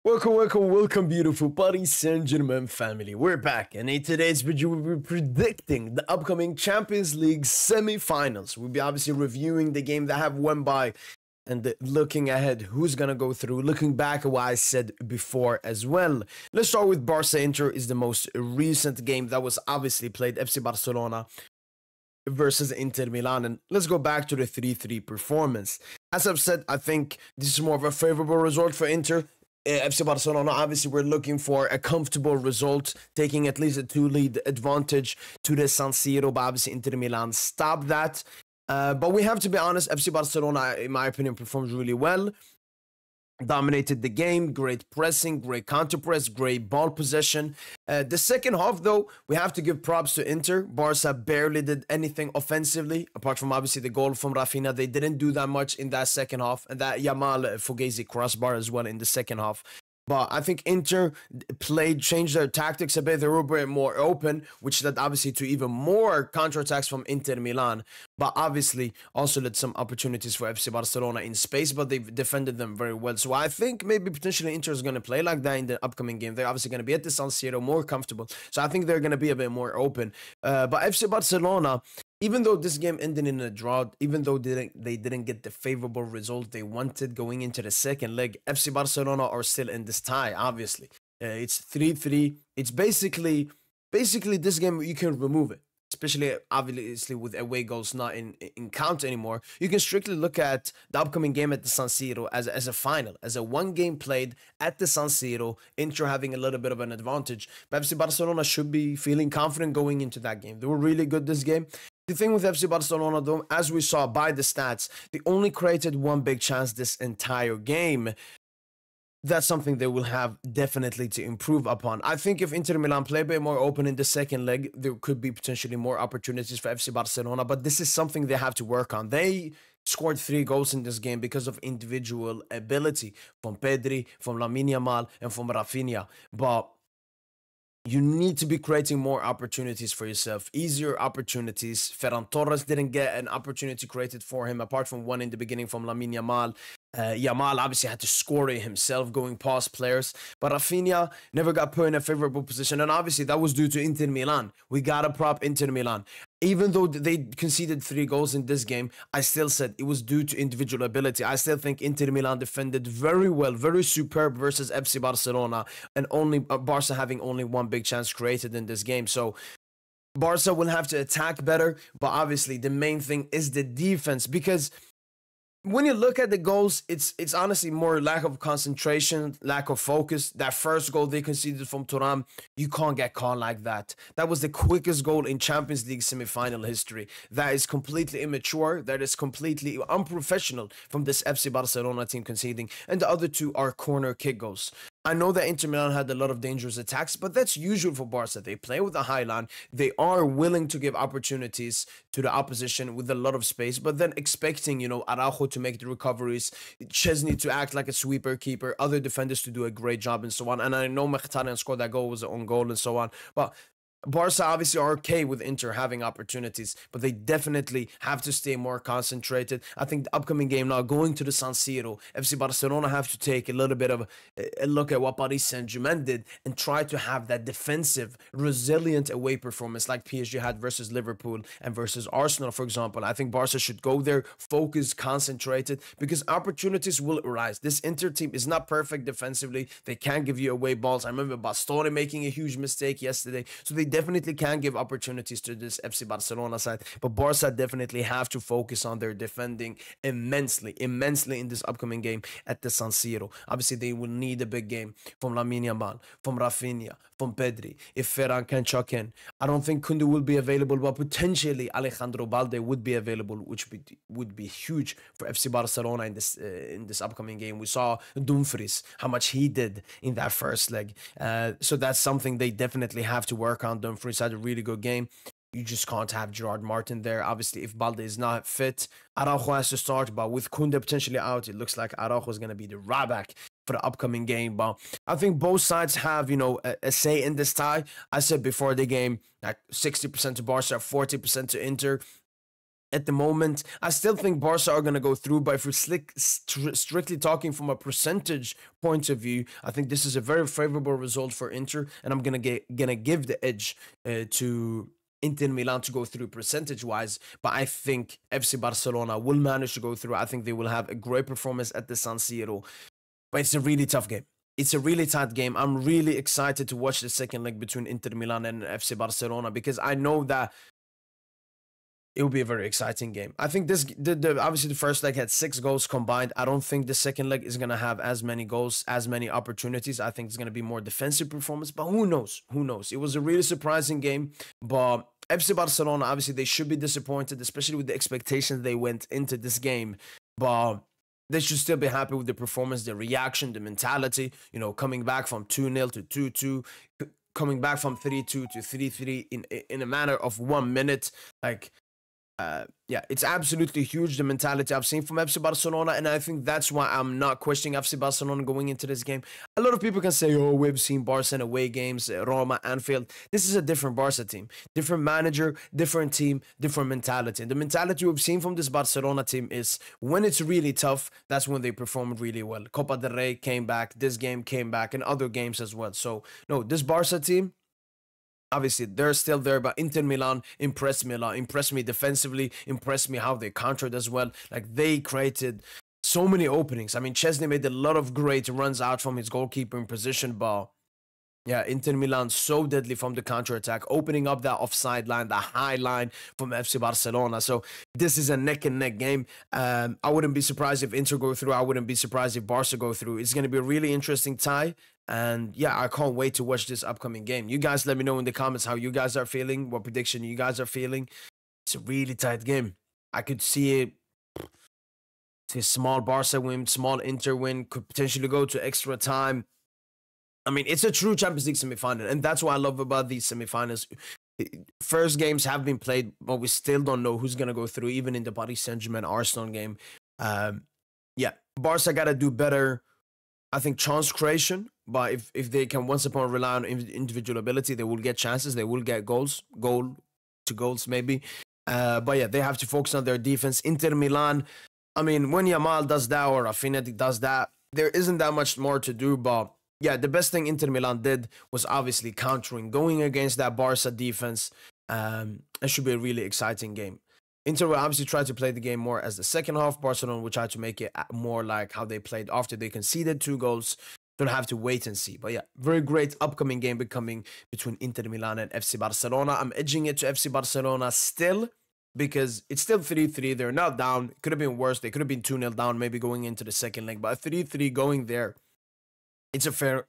Welcome, beautiful Paris Saint-Germain family. We're back, and in today's video, we'll be predicting the upcoming Champions League semi-finals. We'll be obviously reviewing the game that have went by and looking ahead who's gonna go through, looking back at what I said before as well. Let's start with Barca Inter is the most recent game that was obviously played, FC Barcelona versus Inter Milan, and let's go back to the 3-3 performance. As I've said, I think this is more of a favorable result for Inter. FC Barcelona, obviously, we're looking for a comfortable result, taking at least a 2-lead advantage to the San Siro, but obviously Inter Milan stopped that. But we have to be honest, FC Barcelona, in my opinion, performed really well. Dominated the game, great pressing, great counter press, great ball possession. The second half, though, we have to give props to Inter. Barca barely did anything offensively, apart from obviously the goal from Rafinha. They didn't do that much in that second half, and that Yamal Fugazi crossbar as well in the second half. But I think Inter changed their tactics a bit. They were a bit more open, which led obviously to even more counterattacks from Inter Milan. But obviously also led some opportunities for FC Barcelona in space, but they've defended them very well. So I think maybe potentially Inter is going to play like that in the upcoming game. They're obviously going to be at the San Siro, more comfortable. So I think they're going to be a bit more open. But FC Barcelona, even though this game ended in a draw, even though they didn't get the favorable result they wanted going into the second leg, FC Barcelona are still in this tie, obviously. It's 3-3. It's basically this game, you can remove it. Especially, obviously, with away goals not in count anymore. You can strictly look at the upcoming game at the San Siro as a final, as a one game played at the San Siro, Inter having a little bit of an advantage. But FC Barcelona should be feeling confident going into that game. They were really good this game. The thing with FC Barcelona, though, as we saw by the stats, they only created one big chance this entire game. That's something they will have definitely to improve upon. I think if Inter Milan play a bit more open in the second leg, there could be potentially more opportunities for FC Barcelona, but this is something they have to work on. They scored 3 goals in this game because of individual ability from Pedri, from Lamine Yamal, and from Rafinha. But you need to be creating more opportunities for yourself, easier opportunities. Ferran Torres didn't get an opportunity created for him, apart from one in the beginning from Lamine Yamal. Yamal obviously had to score it himself, going past players. But Rafinha never got put in a favorable position, and obviously that was due to Inter Milan. We gotta prop Inter Milan. Even though they conceded 3 goals in this game, I still said it was due to individual ability. I still think Inter Milan defended very well, very superb versus FC Barcelona, and only Barca having only one big chance created in this game. So Barca will have to attack better, but obviously the main thing is the defense, because when you look at the goals, it's honestly more lack of concentration, lack of focus. That first goal they conceded from Thuram, you can't get caught like that. That was the quickest goal in Champions League semi-final history. That is completely immature. That is completely unprofessional from this FC Barcelona team conceding. And the other 2 are corner kick goals. I know that Inter Milan had a lot of dangerous attacks, but that's usual for Barca. They play with a high line. They are willing to give opportunities to the opposition with a lot of space, but then expecting, Araujo to make the recoveries, Chesney to act like a sweeper keeper, other defenders to do a great job and so on. And I know Mkhitaryan scored that goal, was an own goal and so on. But Barca obviously are okay with Inter having opportunities, but they definitely have to stay more concentrated. I think the upcoming game now, going to the San Siro, FC Barcelona have to take a little bit of a look at what Paris Saint-Germain did and try to have that defensive, resilient away performance like PSG had versus Liverpool and versus Arsenal, for example. I think Barca should go there, focus, concentrated, because opportunities will arise. This Inter team is not perfect defensively. They can give you away balls. I remember Bastoni making a huge mistake yesterday. So they definitely can give opportunities to this FC Barcelona side, but Barca definitely have to focus on their defending immensely in this upcoming game at the San Siro. Obviously, they will need a big game from Lamine Yamal, from Rafinha, from Pedri. If Ferran can chuck in, I don't think Koundé will be available, but potentially Alejandro Balde would be available, which would be huge for FC Barcelona in this upcoming game. We saw Dumfries, how much he did in that first leg. So that's something they definitely have to work on. Dumfries had a really good game. You just can't have Gerard Martin there. Obviously, if Balde is not fit, Araujo has to start. But with Koundé potentially out, it looks like Araujo is going to be the right back for the upcoming game. But I think both sides have, a say in this tie. I said before the game, like 60% to Barca, 40% to Inter. at the moment. I still think Barca are going to go through, but if we're strictly talking from a percentage point of view, I think this is a very favorable result for Inter, and I'm gonna give the edge to Inter Milan to go through percentage-wise, but I think FC Barcelona will manage to go through. I think they will have a great performance at the San Siro, but it's a really tough game. It's a really tight game. I'm really excited to watch the second leg between Inter Milan and FC Barcelona because I know that it will be a very exciting game. I think obviously the first leg had 6 goals combined. I don't think the second leg is going to have as many goals, as many opportunities. I think it's going to be more defensive performance, but who knows? Who knows? It was a really surprising game, but FC Barcelona, obviously they should be disappointed, especially with the expectations they went into this game, but they should still be happy with the performance, the reaction, the mentality, you know, coming back from 2-0 to 2-2, coming back from 3-2 to 3-3 in a matter of 1 minute. Like, yeah, it's absolutely huge, the mentality I've seen from FC Barcelona, and I think that's why I'm not questioning FC Barcelona going into this game. A lot of people can say, oh, we've seen Barca in away games, Roma, Anfield. This is a different Barca team. Different manager, different team, different mentality. And the mentality we've seen from this Barcelona team is when it's really tough, that's when they perform really well. Copa del Rey came back, this game came back, and other games as well. So, no, this Barca team, obviously, they're still there, but Inter Milan impressed me defensively, impressed me how they countered as well. Like, they created so many openings. I mean, Chesney made a lot of great runs out from his goalkeeper in position, but yeah, Inter Milan so deadly from the counter-attack, opening up that offside line, the high line from FC Barcelona. So this is a neck-and-neck game. I wouldn't be surprised if Inter go through. I wouldn't be surprised if Barca go through. It's going to be a really interesting tie. And yeah, I can't wait to watch this upcoming game. You guys let me know in the comments how you guys are feeling, what prediction you guys are feeling. It's a really tight game. I could see it. See a small Barca win, small Inter win, could potentially go to extra time. I mean, it's a true Champions League semi-final, and that's what I love about these semi-finals. First games have been played, but we still don't know who's going to go through, even in the Paris Saint-Germain Arsenal game. Yeah, Barca got to do better, I think, chance creation. But if they can once upon rely on individual ability, they will get chances. They will get goals maybe. But yeah, they have to focus on their defense. Inter Milan, I mean, when Yamal does that or Rafinha does that, there isn't that much more to do. But yeah, the best thing Inter Milan did was obviously countering, going against that Barca defense. It should be a really exciting game. Inter will obviously try to play the game more as the second half. Barcelona will try to make it more like how they played after they conceded 2 goals. Don't have to wait and see. But yeah, very great upcoming game becoming between Inter Milan and FC Barcelona. I'm edging it to FC Barcelona still because it's still 3-3. They're not down. It could have been worse. They could have been 2-0 down maybe going into the second leg. But 3-3 going there, it's a fair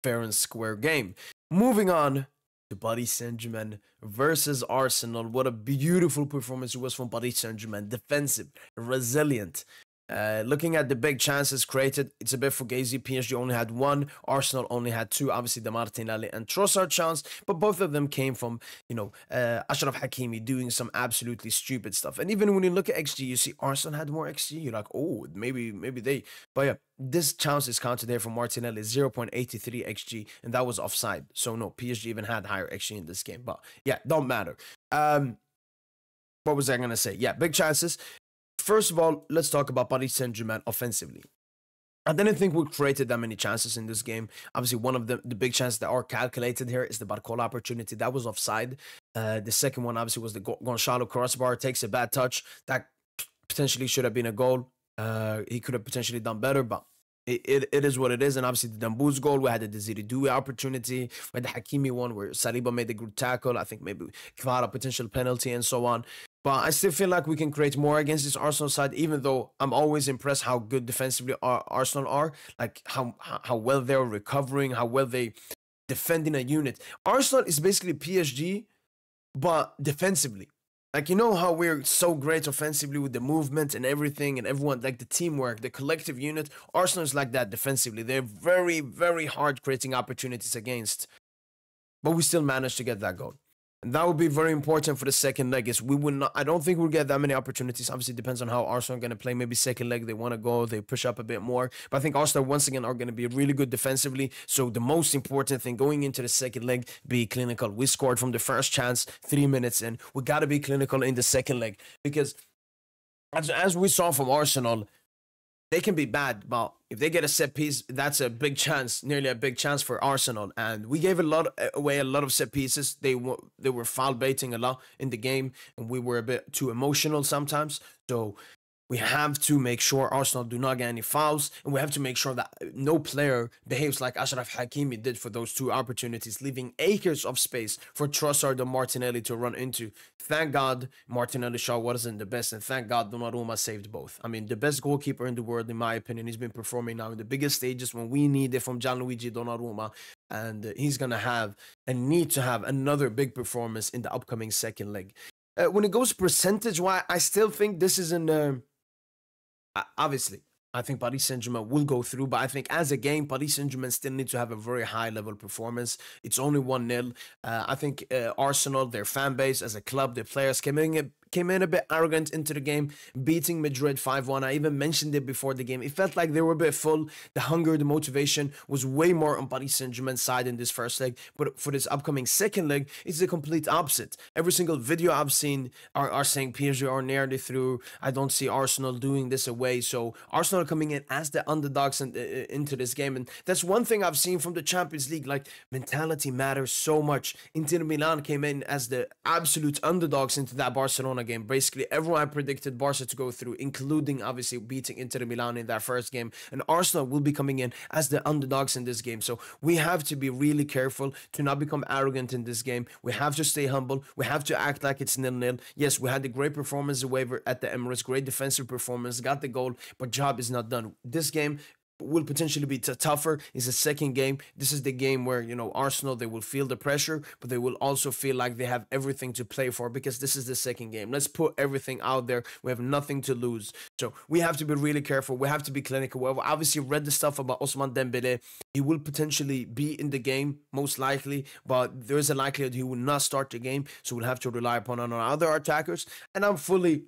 and square game. Moving on to Paris Saint-Germain versus Arsenal. What a beautiful performance it was from Paris Saint-Germain. Defensive, resilient. Looking at the big chances created, it's a bit fugazi. PSG only had 1, Arsenal only had 2. Obviously, the Martinelli and Trossard chance, but both of them came from, you know, Achraf Hakimi doing some absolutely stupid stuff. And even when you look at XG, you see Arsenal had more XG. You're like, oh, maybe they. But yeah, this chance is counted there from Martinelli, 0.83 XG, and that was offside. So no, PSG even had higher XG in this game. But yeah, don't matter. What was I gonna say? Yeah, big chances. First of all, let's talk about Paris Saint-Germain offensively. I didn't think we created that many chances in this game. Obviously, one of the big chances that are calculated here is the Barcola opportunity. That was offside. The second one, obviously, was the Gonçalo crossbar. Takes a bad touch. That potentially should have been a goal. He could have potentially done better, but it is what it is. And obviously, the Dambouz goal, we had the Desiree Doué opportunity. We had the Hakimi one where Saliba made the good tackle. I think maybe Kvara potential penalty and so on. But I still feel like we can create more against this Arsenal side, even though I'm always impressed how good defensively Arsenal are, like how well they're recovering, how well they defending a unit. Arsenal is basically PSG, but defensively. Like, you know how we're so great offensively with the movement and everything and everyone, like the teamwork, the collective unit. Arsenal is like that defensively. They're very, very hard creating opportunities against, but we still managed to get that goal. And that would be very important for the second leg. Is we will not. I don't think we'll get that many opportunities. Obviously, it depends on how Arsenal are going to play. Maybe second leg they want to go, they push up a bit more. But I think Arsenal once again are going to be really good defensively. So the most important thing going into the second leg, be clinical. We scored from the first chance, 3 minutes in. We got to be clinical in the second leg because as we saw from Arsenal, they can be bad, but if they get a set piece, that's a big chance, nearly a big chance for Arsenal. And we gave away a lot of set pieces. They were foul baiting a lot in the game, and we were a bit too emotional sometimes. So we have to make sure Arsenal do not get any fouls, and we have to make sure that no player behaves like Ashraf Hakimi did for those 2 opportunities, leaving acres of space for Trossard and Martinelli to run into. Thank God Martinelli shot wasn't the best, and thank God Donnarumma saved both. I mean, the best goalkeeper in the world, in my opinion. He's been performing now in the biggest stages when we need it from Gianluigi Donnarumma, and he's going to have and need to have another big performance in the upcoming second leg. When it goes percentage-wise, I still think this is an... obviously, I think Paris Saint-Germain will go through, but I think as a game, Paris Saint-Germain still need to have a very high-level performance. It's only 1-0. I think Arsenal, their fan base as a club, their players came in a bit arrogant into the game, beating Madrid 5-1. I even mentioned it before the game. It felt like they were a bit full. The hunger, the motivation was way more on Paris Saint-Germain's side in this first leg. But for this upcoming second leg, it's the complete opposite. Every single video I've seen are saying PSG are nearly through. I don't see Arsenal doing this away. So Arsenal are coming in as the underdogs into this game. And that's one thing I've seen from the Champions League. Like, mentality matters so much. Inter Milan came in as the absolute underdogs into that Barcelona game. Basically, everyone predicted Barca to go through, including obviously beating Inter Milan in that first game. And Arsenal will be coming in as the underdogs in this game. So we have to be really careful to not become arrogant in this game. We have to stay humble. We have to act like it's 0-0. Yes, we had a great performance away at the Emirates, great defensive performance, got the goal, but job is not done. This game will potentially be tougher. It's a second game. This is the game where, you know, Arsenal, they will feel the pressure, but they will also feel like they have everything to play for because this is the second game. Let's put everything out there. We have nothing to lose. So we have to be really careful. We have to be clinical. We've obviously read the stuff about Ousmane Dembele. He will potentially be in the game, most likely, but there is a likelihood he will not start the game. So we'll have to rely upon our other attackers. And I'm fully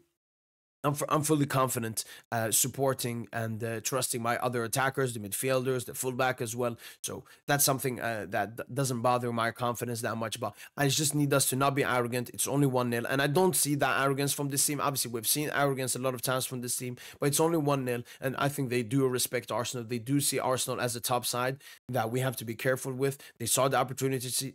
confident supporting and trusting my other attackers, the midfielders, the fullback as well. So that's something that doesn't bother my confidence that much. But I just need us to not be arrogant. It's only 1-0. And I don't see that arrogance from this team. Obviously, we've seen arrogance a lot of times from this team, but it's only 1-0. And I think they do respect Arsenal. They do see Arsenal as a top side that we have to be careful with. They saw the opportunities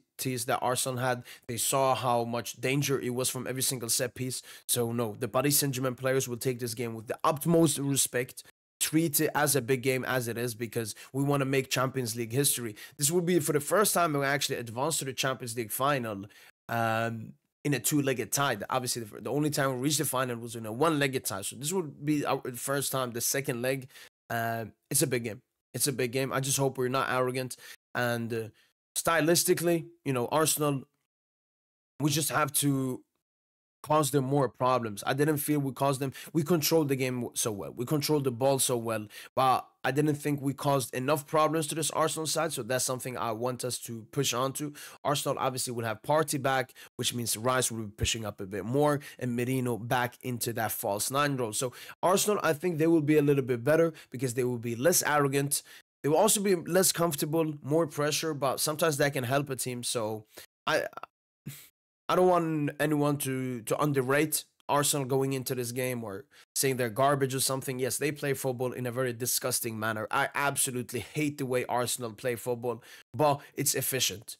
that Arsenal had. They saw how much danger it was from every single set piece. So no, the Paris Saint-Germain players will take this game with the utmost respect, treat it as a big game as it is, because we want to make Champions League history. This will be for the first time we actually advanced to the Champions League final in a two-legged tie. Obviously, the only time we reached the final was in a one-legged tie. So this will be our first time, the second leg. It's a big game. It's a big game. I just hope we're not arrogant. And stylistically, you know, Arsenal, we just have to cause them more problems. I didn't feel we caused them. We controlled the game so well. We controlled the ball so well, but I didn't think we caused enough problems to this Arsenal side. So that's something I want us to push on to. Arsenal obviously will have Partey back, which means Rice will be pushing up a bit more, and Merino back into that false nine role. So Arsenal, I think they will be a little bit better because they will be less arrogant. They will also be less comfortable, more pressure, but sometimes that can help a team. So I don't want anyone to underrate Arsenal going into this game or saying they're garbage or something. Yes, they play football in a very disgusting manner. I absolutely hate the way Arsenal play football, but it's efficient.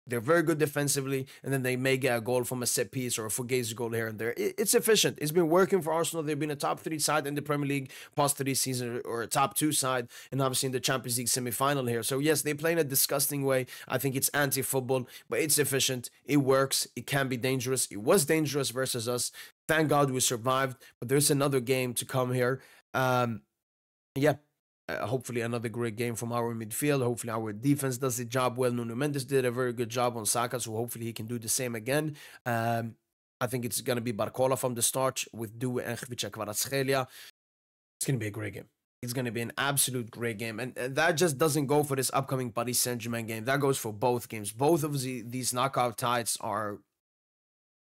They're very good defensively, and then they may get a goal from a set piece or a Fugazi goal here and there. It's efficient. It's been working for Arsenal. They've been a top 3 side in the Premier League past 3 seasons, or a top 2 side, and obviously in the Champions League semi-final here. So yes, they play in a disgusting way. I think it's anti-football, but it's efficient. It works. It can be dangerous. It was dangerous versus us. Thank God we survived, but there's another game to come here. Yeah. Hopefully another great game from our midfield. Hopefully our defense does the job well. Nuno Mendes did a very good job on Saka, so hopefully he can do the same again. I think it's going to be Barcola from the start with Due and Khvicha Kvaratskhelia. It's going to be a great game. It's going to be an absolute great game. And that just doesn't go for this upcoming Paris Saint-Germain game. That goes for both games. Both of these knockout ties are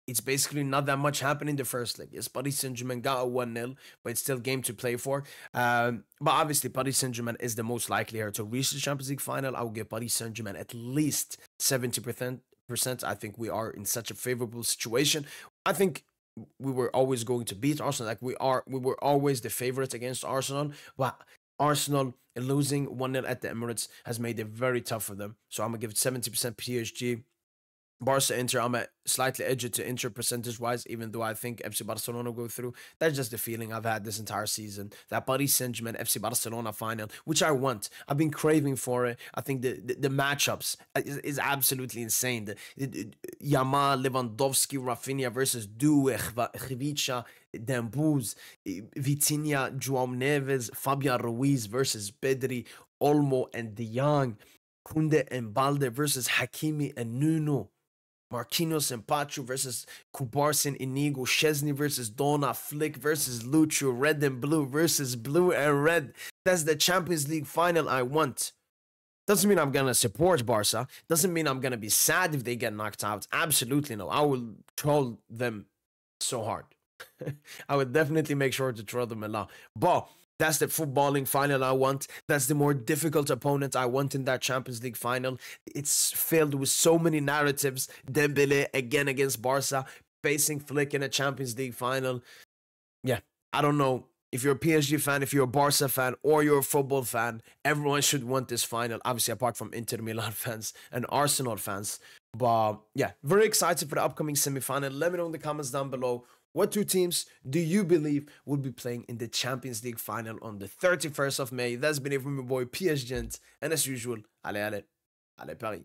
it's basically not that much happened in the first leg. Yes, Paris Saint-Germain got a 1-0, but it's still game to play for. But obviously, Paris Saint-Germain is the most likely here to reach the Champions League final. I will give Paris Saint-Germain at least 70%. I think we are in such a favorable situation. I think we were always going to beat Arsenal. Like we were always the favorites against Arsenal. But Arsenal losing 1-0 at the Emirates has made it very tough for them. So I'm gonna give it 70% PSG. Barca Inter, I'm at slightly edgy to Inter percentage wise, even though I think FC Barcelona will go through. That's just the feeling I've had this entire season. That Paris Saint-Germain FC Barcelona final, which I want. I've been craving for it. I think the matchups is absolutely insane. Yamal, Lewandowski, Rafinha versus Doué, Khvicha, Dembuz, Vitinha, João Neves, Fabian Ruiz versus Pedri, Olmo and De Jong, Kunde and Balde versus Hakimi and Nuno. Marquinhos and Pachu versus Kubarsi and Inigo, Szczesny versus Dona, Flick versus Lucho, Red and Blue versus Blue and Red. That's the Champions League final I want. Doesn't mean I'm going to support Barca. Doesn't mean I'm going to be sad if they get knocked out. Absolutely no. I will troll them so hard. I would definitely make sure to troll them a lot. But that's the footballing final I want. That's the more difficult opponent I want in that Champions League final. It's filled with so many narratives. Dembele again against Barca, facing Flick in a Champions League final. Yeah, I don't know. If you're a PSG fan, if you're a Barca fan, or you're a football fan, everyone should want this final. Obviously, apart from Inter Milan fans and Arsenal fans. But yeah, very excited for the upcoming semi-final. Let me know in the comments down below. What two teams do you believe will be playing in the Champions League final on the 31st of May? That's been it from your boy PSGINT. And as usual, allez, allez, allez Paris.